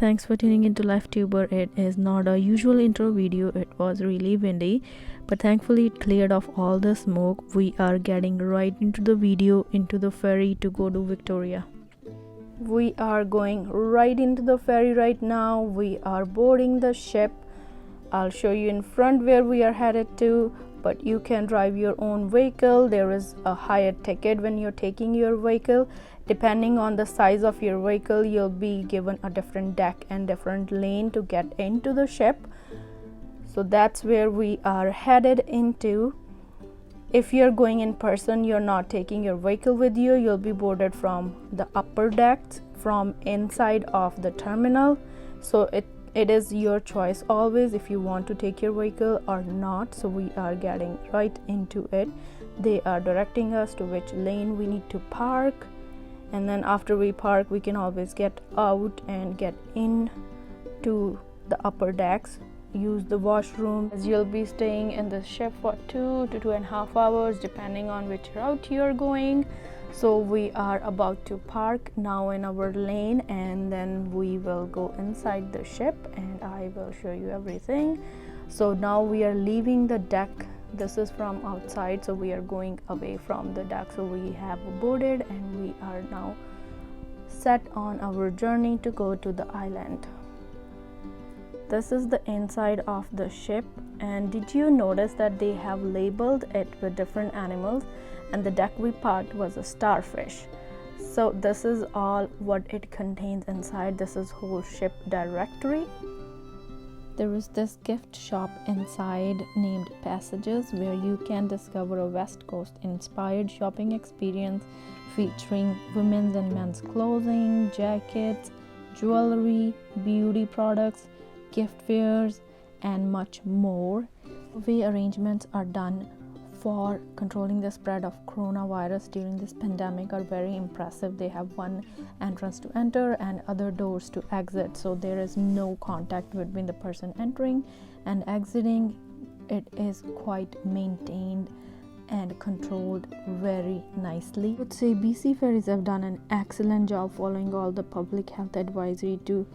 Thanks for tuning into LifeTuber. It is not a usual intro video. It was really windy, but thankfully it cleared off all the smoke. We are getting right into the video, into the ferry to go to Victoria. We are going right into the ferry right now. We are boarding the ship. I'll show you in front where we are headed to, but you can drive your own vehicle. There is a higher ticket when you're taking your vehicle. Depending on the size of your vehicle, you'll be given a different deck and different lane to get into the ship. So that's where we are headed into. If you're going in person, you're not taking your vehicle with you. You'll be boarded from the upper decks, from inside of the terminal. So it is your choice always if you want to take your vehicle or not. So we are getting right into it. They are directing us to which lane we need to park, and then after we park, we can always get out and get in to the upper decks, use the washroom, as you'll be staying in the ship for 2 to 2.5 hours depending on which route you're going. So we are about to park now in our lane, and then we will go inside the ship and I will show you everything. So now we are leaving the deck. This is from outside, so we are going away from the deck. So we have boarded and we are now set on our journey to go to the island. This is the inside of the ship, and did you notice that they have labeled it with different animals, and the deck we parked was a starfish. So this is all what it contains inside. This is whole ship directory. There is this gift shop inside named Passages, where you can discover a West Coast inspired shopping experience featuring women's and men's clothing, jackets, jewelry, beauty products, gift fairs, and much more. The way arrangements are done for controlling the spread of coronavirus during this pandemic are very impressive. They have one entrance to enter and other doors to exit, so there is no contact between the person entering and exiting. It is quite maintained and controlled very nicely. I would say BC Ferries have done an excellent job following all the public health advisory to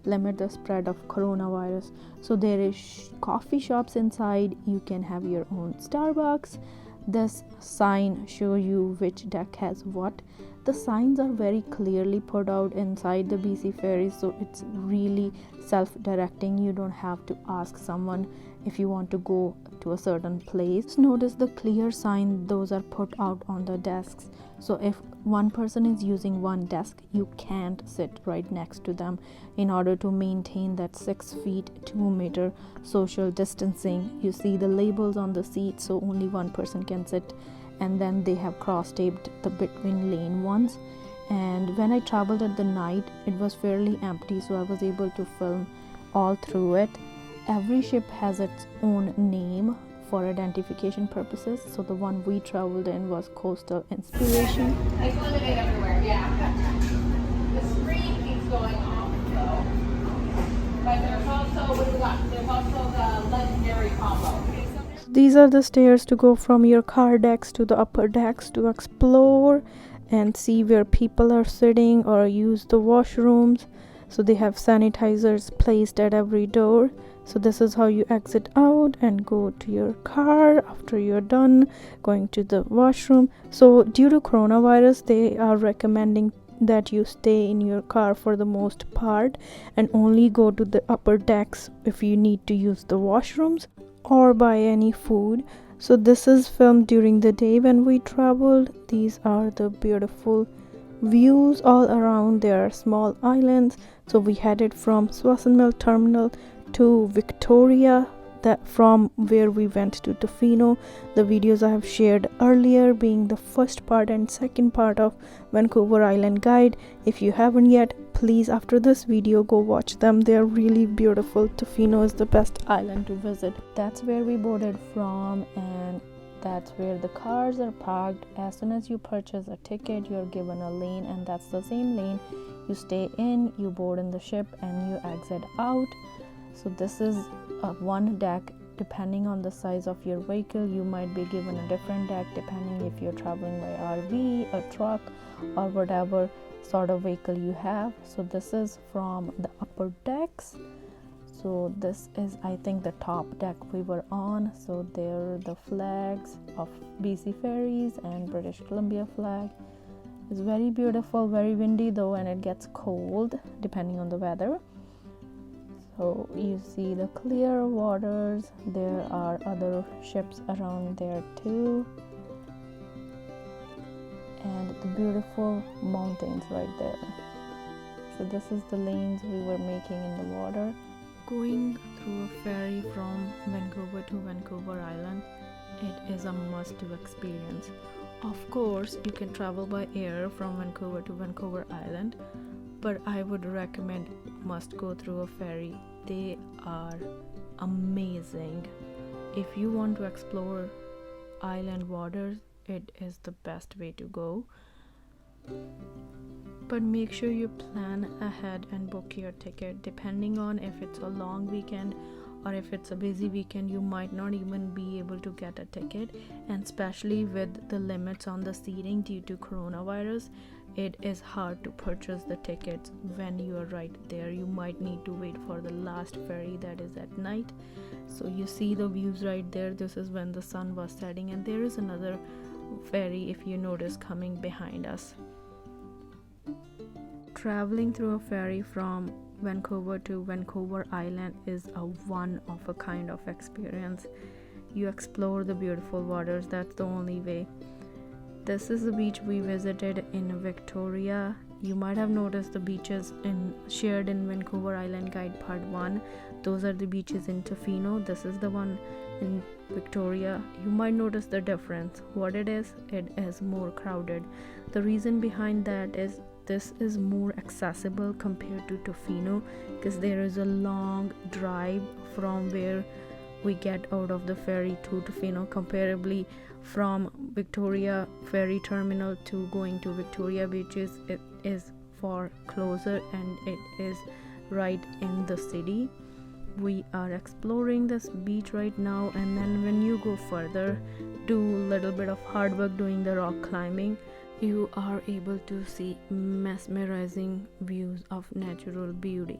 limit the spread of coronavirus. So there is coffee shops inside. You can have your own Starbucks. This sign show you which deck has what. The signs are very clearly put out inside the BC Ferry, so it's really self-directing. You don't have to ask someone if you want to go to a certain place. Notice the clear sign, those are put out on the desks. So if one person is using one desk, you can't sit right next to them in order to maintain that 6 feet 2 meter social distancing. You see the labels on the seat, so only one person can sit, and then they have cross-taped the between lane ones. And when I traveled at the night, it was fairly empty, so I was able to film all through it. Every ship has its own name for identification purposes. So the one we traveled in was Coastal Inspiration. It's limited everywhere, yeah. The screen keeps going off though. But there's also, what do we got? There's also the legendary combo. These are the stairs to go from your car decks to the upper decks to explore and see where people are sitting or use the washrooms. So they have sanitizers placed at every door. So this is how you exit out and go to your car after you're done going to the washroom. So due to coronavirus, they are recommending that you stay in your car for the most part and only go to the upper decks if you need to use the washrooms or buy any food. So this is filmed during the day when we traveled. These are the beautiful views all around. There are small islands. So we headed from Swassenmill Terminal to Victoria, that from where we went to Tofino. The videos I have shared earlier being the first part and second part of Vancouver Island Guide. If you haven't yet, please after this video go watch them. They are really beautiful. Tofino is the best island to visit. That's where we boarded from, and that's where the cars are parked. As soon as you purchase a ticket, you're given a lane, and that's the same lane you stay in. You board in the ship and you exit out. So this is one deck. Depending on the size of your vehicle, you might be given a different deck depending if you're traveling by RV, a truck, or whatever. sort of vehicle you have. So this is from the upper decks. So this is, I think, the top deck we were on. So there are the flags of BC Ferries and British Columbia flag. It's very beautiful, very windy though, and it gets cold depending on the weather. So you see the clear waters. There are other ships around there too, and the beautiful mountains right there. So this is the lanes we were making in the water. Going through a ferry from Vancouver to Vancouver Island, it is a must-do experience. Of course, you can travel by air from Vancouver to Vancouver Island, but I would recommend must go through a ferry. They are amazing. If you want to explore island waters, it is the best way to go. But make sure you plan ahead and book your ticket. Depending on if it's a long weekend or if it's a busy weekend, you might not even be able to get a ticket, and especially with the limits on the seating due to coronavirus, it is hard to purchase the tickets when you are right there. You might need to wait for the last ferry that is at night. So you see the views right there. This is when the sun was setting, and there is another ferry, if you notice, coming behind us. Traveling through a ferry from Vancouver to Vancouver Island is a one-of-a-kind of experience. You explore the beautiful waters. That's the only way. This is the beach we visited in Victoria. You might have noticed the beaches shared in Vancouver Island Guide Part 1. Those are the beaches in Tofino. This is the one in Victoria. You might notice the difference. What it is more crowded. The reason behind that is this is more accessible compared to Tofino, because there is a long drive from where we get out of the ferry to Tofino. Comparably, from Victoria ferry terminal to going to Victoria beaches, it is far closer and it is right in the city. We are exploring this beach right now, and then when you go further, do a little bit of hard work doing the rock climbing, you are able to see mesmerizing views of natural beauty.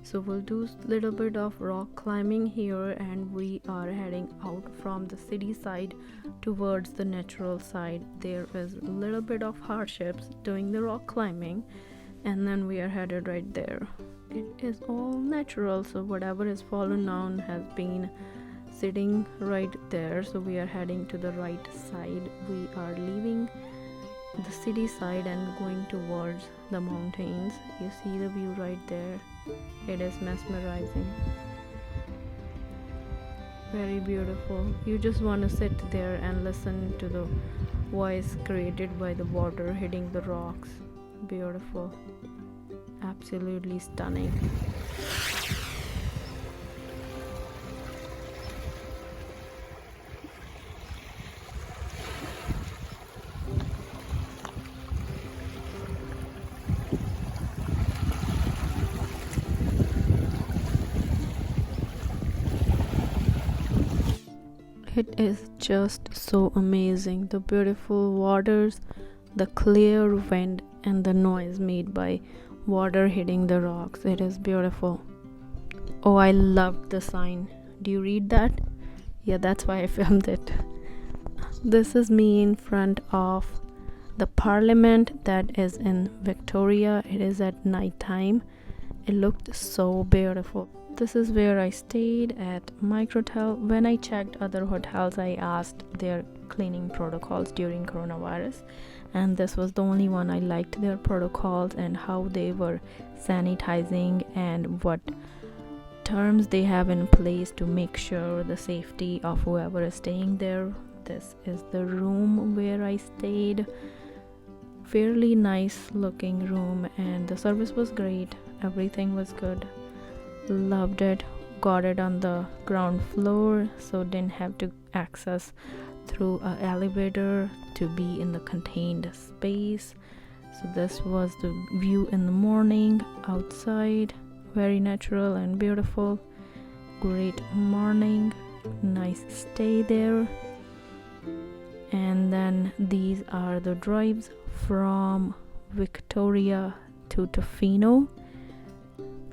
So we'll do a little bit of rock climbing here, and we are heading out from the city side towards the natural side. There is a little bit of hardships doing the rock climbing, and then we are headed right there. It is all natural, so whatever is fallen down has been sitting right there. So we are heading to the right side. We are leaving the city side and going towards the mountains. You see the view right there. It is mesmerizing, very beautiful. You just want to sit there and listen to the voice created by the water hitting the rocks. Beautiful, absolutely stunning. It is just so amazing. The beautiful waters, the clear wind, and the noise made by water hitting the rocks. It is beautiful. Oh, I loved the sign. Do you read that? Yeah, that's why I filmed it. This is me in front of the Parliament that is in Victoria. It is at night time. It looked so beautiful. This is where I stayed at Microtel. When I checked other hotels, I asked their cleaning protocols during coronavirus, and this was the only one I liked, their protocols and how they were sanitizing and what terms they have in place to make sure the safety of whoever is staying there. This is the room where I stayed. Fairly nice looking room, and the service was great. Everything was good. Loved it. Got it on the ground floor, so didn't have to access through an elevator to be in the contained space. So this was the view in the morning outside. Very natural and beautiful. Great morning. Nice stay there. And then these are the drives from Victoria to Tofino.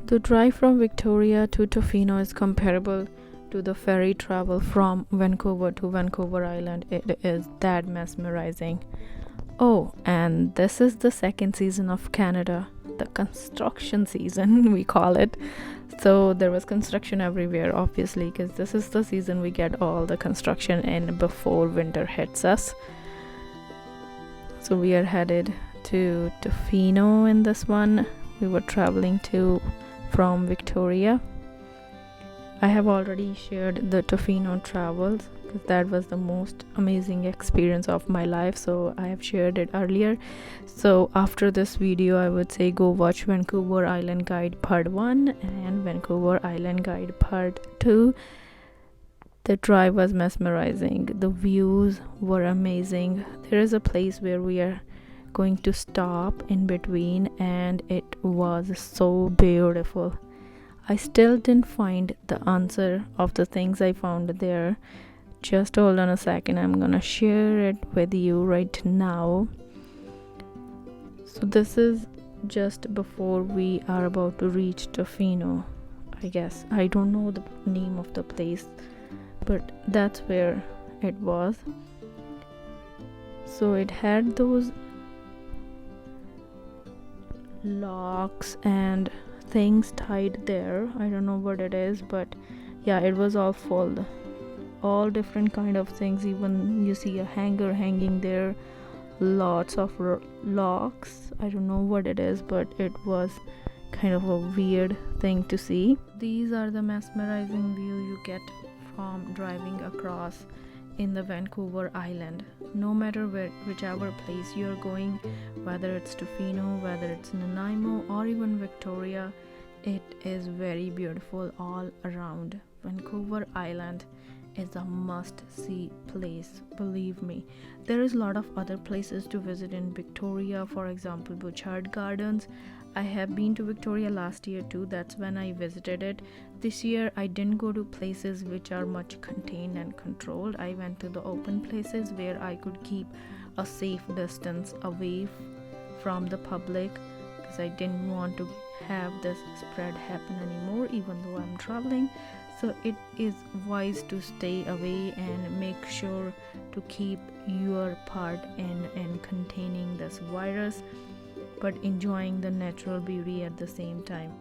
The drive from Victoria to Tofino is comparable to the ferry travel from Vancouver to Vancouver Island. It is that mesmerizing. Oh, and this is the second season of Canada, the construction season, we call it. So there was construction everywhere, obviously, because this is the season we get all the construction in before winter hits us. So we are headed to Tofino in this one. We were traveling from Victoria. I have already shared the Tofino travels because that was the most amazing experience of my life, so I have shared it earlier. So after this video, I would say go watch Vancouver Island Guide Part 1 and Vancouver Island Guide Part 2. The drive was mesmerizing. The views were amazing. There is a place where we are going to stop in between, and it was so beautiful. I still didn't find the answer of the things I found there. Just hold on a second, I'm gonna share it with you right now. So this is just before we are about to reach Tofino, I guess. I don't know the name of the place, but that's where it was. So it had those locks and things tied there. I don't know what it is, but yeah, it was all full, all different kind of things. Even you see a hanger hanging there, lots of locks. I don't know what it is, but it was kind of a weird thing to see. These are the mesmerizing view you get from driving across in the Vancouver Island. No matter whichever place you're going, whether it's Tofino, whether it's Nanaimo, or even Victoria, it is very beautiful all around. Vancouver Island is a must-see place, believe me. There is a lot of other places to visit in Victoria, for example, Butchart Gardens. I have been to Victoria last year too. That's when I visited it. This year I didn't go to places which are much contained and controlled. I went to the open places where I could keep a safe distance away from the public, because I didn't want to have this spread happen anymore, even though I'm traveling. So it is wise to stay away and make sure to keep your part in containing this virus, but enjoying the natural beauty at the same time.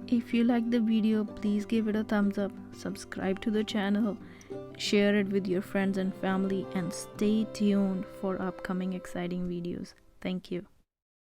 If you like the video, please give it a thumbs up, subscribe to the channel, share it with your friends and family, and stay tuned for upcoming exciting videos. Thank you.